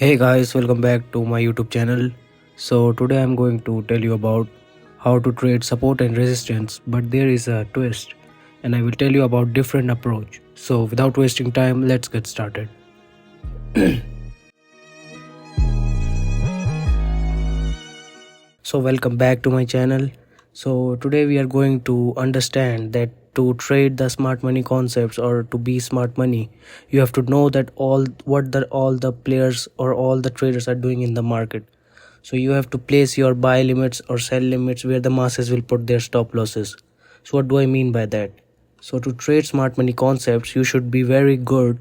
Hey guys, welcome back to my YouTube channel. So today I'm going to tell you about how to trade support and resistance, but there is a twist and I will tell you about different approach. So without wasting time, let's get started. So welcome back to my channel. So today we are going to understand that to trade the smart money concepts or to be smart money, you have to know that all the players or all the traders are doing in the market. So you have to place your buy limits or sell limits where the masses will put their stop losses. So what do I mean by that? So to trade smart money concepts, you should be very good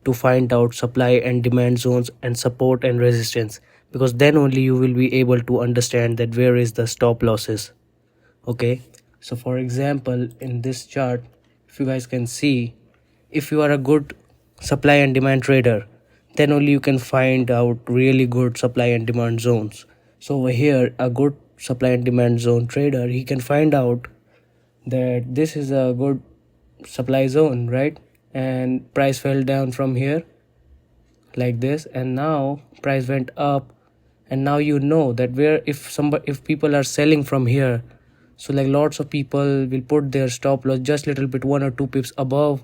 to find out supply and demand zones and support and resistance, because then only you will be able to understand that where is the stop losses. Okay, so for example in this chart, if you guys can see, if you are a good supply and demand trader, then only you can find out really good supply and demand zones. So over here, a good supply and demand zone trader, he can find out that this is a good supply zone, right? And price fell down from here like this, and now price went up, and now you know that where if people are selling from here, so like lots of people will put their stop loss just little bit 1 or 2 pips above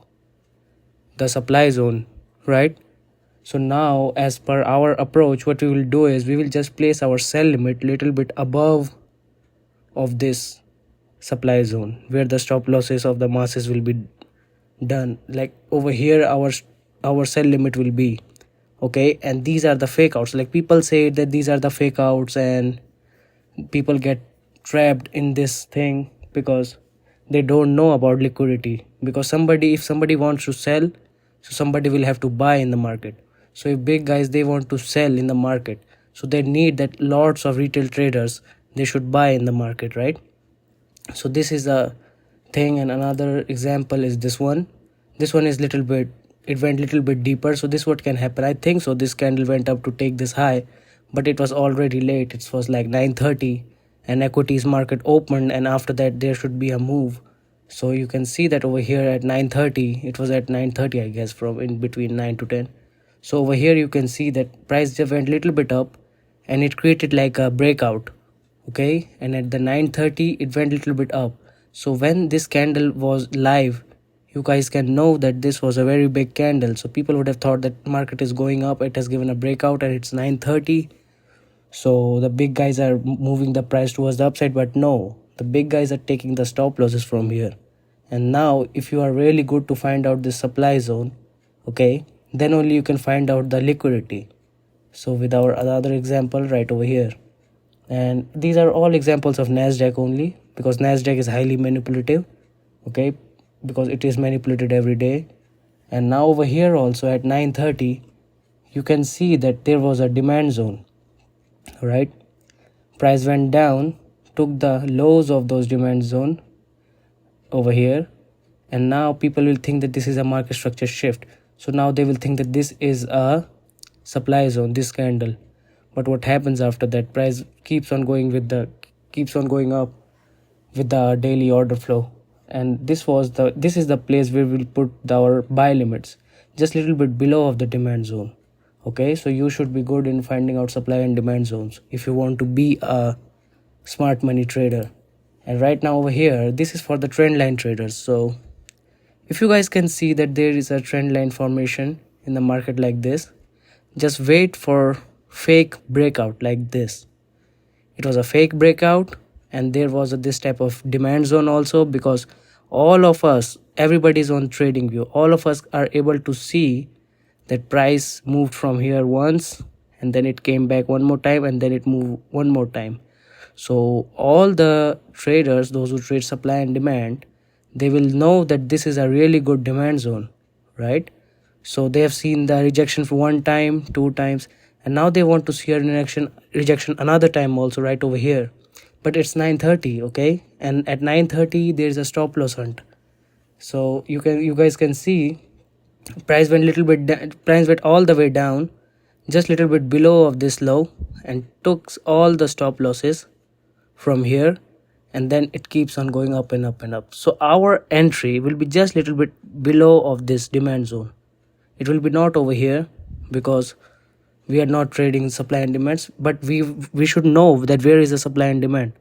the supply zone, right? So now as per our approach, what we will do is we will just place our sell limit little bit above of this supply zone where the stop losses of the masses will be done. Like over here our sell limit will be, okay? And these are the fake outs. Like people say that these are the fake outs, and people get trapped in this thing because they don't know about liquidity. Because somebody, if somebody wants to sell, so somebody will have to buy in the market. So if big guys they want to sell in the market, so they need that lots of retail traders, they should buy in the market, right? So this is a thing. And another example is this one is little bit, it went little bit deeper. So this what can happen, I think. So this candle went up to take this high, but it was already late. It was like 9:30 and equities market opened, and after that there should be a move. So you can see that over here at 9:30, it was at 9:30 I guess, from in between 9 to 10. So over here you can see that price just went little bit up and it created like a breakout, okay? And at the 9:30 it went little bit up. So when this candle was live, you guys can know that this was a very big candle. So people would have thought that market is going up, it has given a breakout and it's 9:30, so the big guys are moving the price towards the upside. But no, the big guys are taking the stop losses from here. And now if you are really good to find out this supply zone, okay, then only you can find out the liquidity. So with our other example right over here, and these are all examples of Nasdaq only, because Nasdaq is highly manipulative, okay, because it is manipulated every day. And now over here also at 9:30 you can see that there was a demand zone, right? Price went down, took the lows of those demand zone over here, and now people will think that this is a market structure shift. So now they will think that this is a supply zone, this candle. But what happens after that, price keeps on going up with the daily order flow. And this is the place where we'll put our buy limits just little bit below of the demand zone. Okay, so you should be good in finding out supply and demand zones if you want to be a smart money trader. And right now over here, this is for the trend line traders. So if you guys can see that there is a trend line formation in the market like this, just wait for fake breakout like this. It was a fake breakout, and there was this type of demand zone also, because all of us, everybody's on trading view, all of us are able to see that price moved from here once, and then it came back one more time, and then it moved one more time. So all the traders, those who trade supply and demand, they will know that this is a really good demand zone, right? So they have seen the rejection for one time, two times, and now they want to see a rejection another time also right over here. But it's 9:30, okay? And at 9:30 there is a stop loss hunt. So you guys can see price went all the way down, just little bit below of this low, and took all the stop losses from here, and then it keeps on going up and up and up. So our entry will be just little bit below of this demand zone. It will be not over here, because We are not trading supply and demands, but we should know that where is the supply and demand.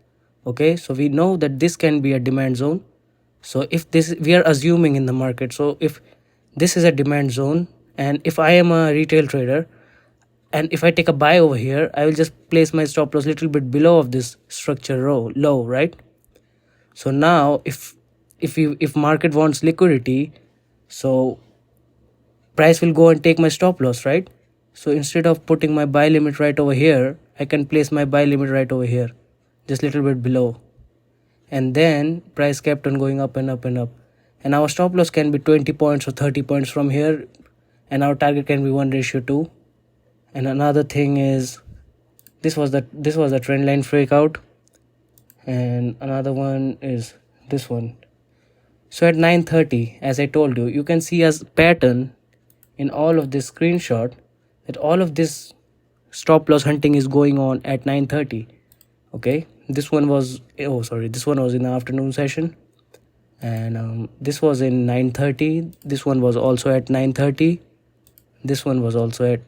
Okay, so we know that this can be a demand zone. So if this, we are assuming in the market, so if this is a demand zone, and if I am a retail trader, and if I take a buy over here, I will just place my stop loss little bit below of this structure row low, right? So now if market wants liquidity, so price will go and take my stop loss, right? So instead of putting my buy limit right over here, I can place my buy limit right over here, just little bit below. And then price kept on going up and up and up, and our stop loss can be 20 points or 30 points from here, and our target can be 1:2. And another thing is, this was the trend line breakout, and another one is this one. So at 9:30, as I told you, you can see as pattern in all of this screenshot that all of this stop loss hunting is going on at 9:30. Okay, this one was, oh sorry, this one was in the afternoon session, and this was in 9:30. This one was also at 9:30. This one was also at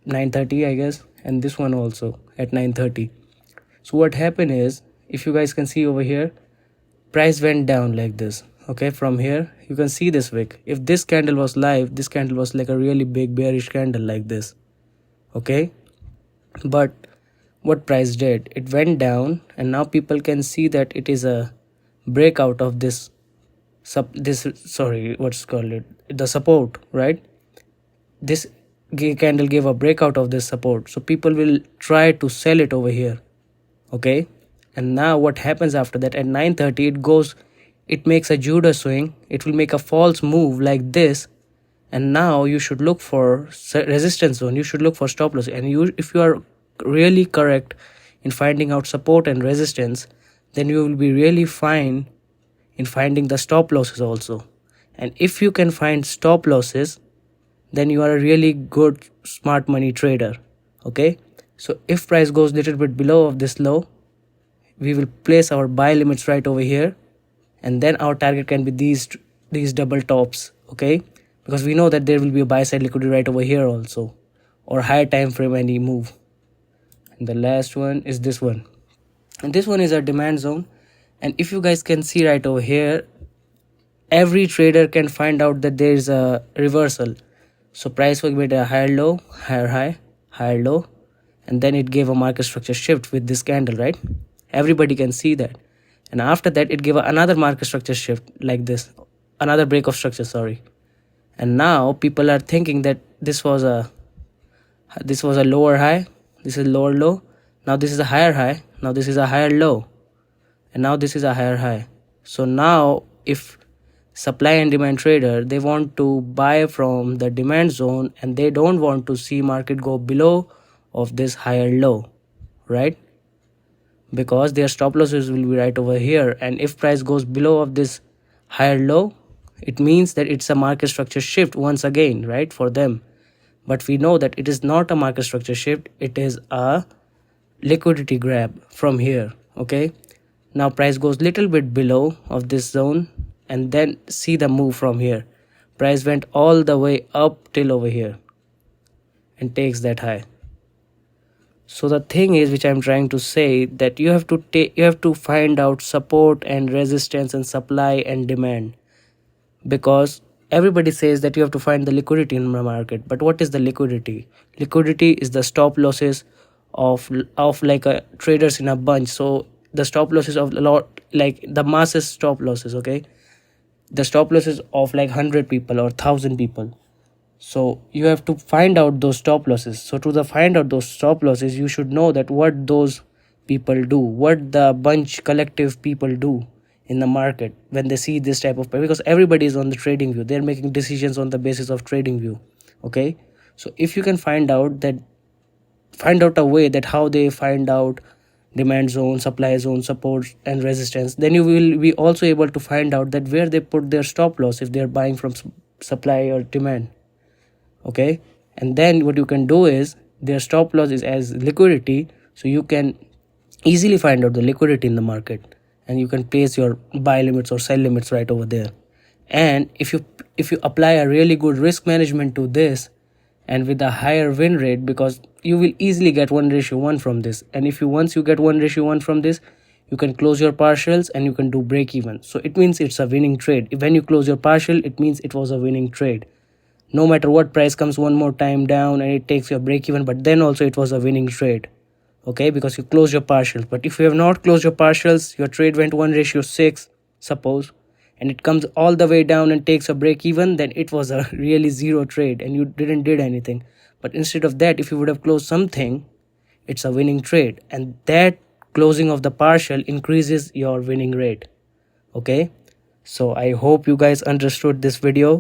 9:30, I guess, and this one also at 9:30. So what happened is, if you guys can see over here, price went down like this. Okay, from here you can see this wick. If this candle was live, this candle was like a really big bearish candle like this. Okay, but what price did, it went down, and now people can see that it is a breakout of this what's called it, the support, right? This candle gave a breakout of this support, so people will try to sell it over here. Okay, and now what happens after that, at 9:30 it makes a Judas swing. It will make a false move like this, and now you should look for resistance zone, you should look for stop loss, and if you are really correct in finding out support and resistance, then you will be really fine in finding the stop losses also. And if you can find stop losses, then you are a really good smart money trader. Okay, so if price goes little bit below of this low, we will place our buy limits right over here, and then our target can be these double tops. Okay, because we know that there will be a buy side liquidity right over here also, or higher time frame any move. And the last one is this one, and this one is a demand zone. And if you guys can see right over here, every trader can find out that there is a reversal. So price will get a higher low, higher high, higher low, and then it gave a market structure shift with this candle, right? Everybody can see that. And after that it gave another market structure shift like this, another break of structure, sorry. And now people are thinking that this was a lower high, this is lower low, now this is a higher high, now this is a higher low, and now this is a higher high. So now if supply and demand trader, they want to buy from the demand zone, and they don't want to see market go below of this higher low, right? Because their stop losses will be right over here, and if price goes below of this higher low, it means that it's a market structure shift once again, right, for them. But we know that it is not a market structure shift, it is a liquidity grab from here. Okay, now price goes little bit below of this zone, and then see the move from here. Price went all the way up till over here and takes that high. So the thing is, which I'm trying to say, that you have to find out support and resistance and supply and demand, because everybody says that you have to find the liquidity in the market. But what is the liquidity? Liquidity is the stop losses of like a traders in a bunch. So the stop losses of a lot, like the masses stop losses. Okay, the stop losses of like 100 people or 1,000 people. So you have to find out those stop losses. So to find out those stop losses, you should know that what those people do, what the bunch collective people do in the market when they see this type of, because everybody is on the trading view, they're making decisions on the basis of trading view. Okay, so if you can find out a way that how they find out demand zone, supply zone, support and resistance, then you will be also able to find out that where they put their stop loss if they're buying from supply or demand. Okay, and then what you can do is, their stop loss is as liquidity, so you can easily find out the liquidity in the market, and you can place your buy limits or sell limits right over there. And if you apply a really good risk management to this, and with a higher win rate, because you will easily get 1:1 from this. And if you once you get 1:1 from this, you can close your partials and you can do break even. So it means it's a winning trade. When you close your partial, it means it was a winning trade. No matter what, price comes one more time down and it takes your break even, but then also it was a winning trade. Okay, because you close your partials. But if you have not closed your partials, your trade went 1:6, suppose, and it comes all the way down and takes a break even, then it was a really zero trade and you did anything. But instead of that, if you would have closed something, it's a winning trade, and that closing of the partial increases your winning rate. Okay, so I hope you guys understood this video,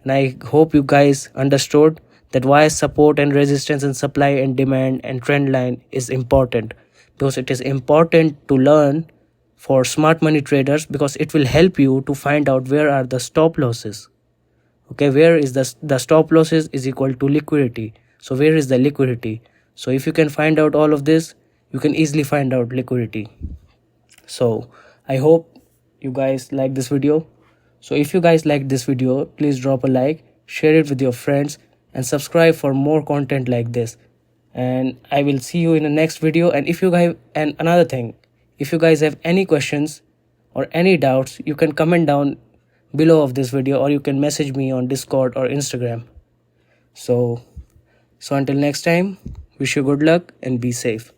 and I hope you guys understood that why support and resistance and supply and demand and trend line is important, because it is important to learn for smart money traders, because it will help you to find out where are the stop losses. Okay, where is the stop losses is equal to liquidity. So where is the liquidity? So if you can find out all of this, you can easily find out liquidity. So I hope you guys like this video. So if you guys like this video, please drop a like, share it with your friends, and subscribe for more content like this. And I will see you in the next video. And if you guys, and another thing, if you guys have any questions or any doubts, you can comment down below of this video, or you can message me on Discord or Instagram. So until next time, wish you good luck and be safe.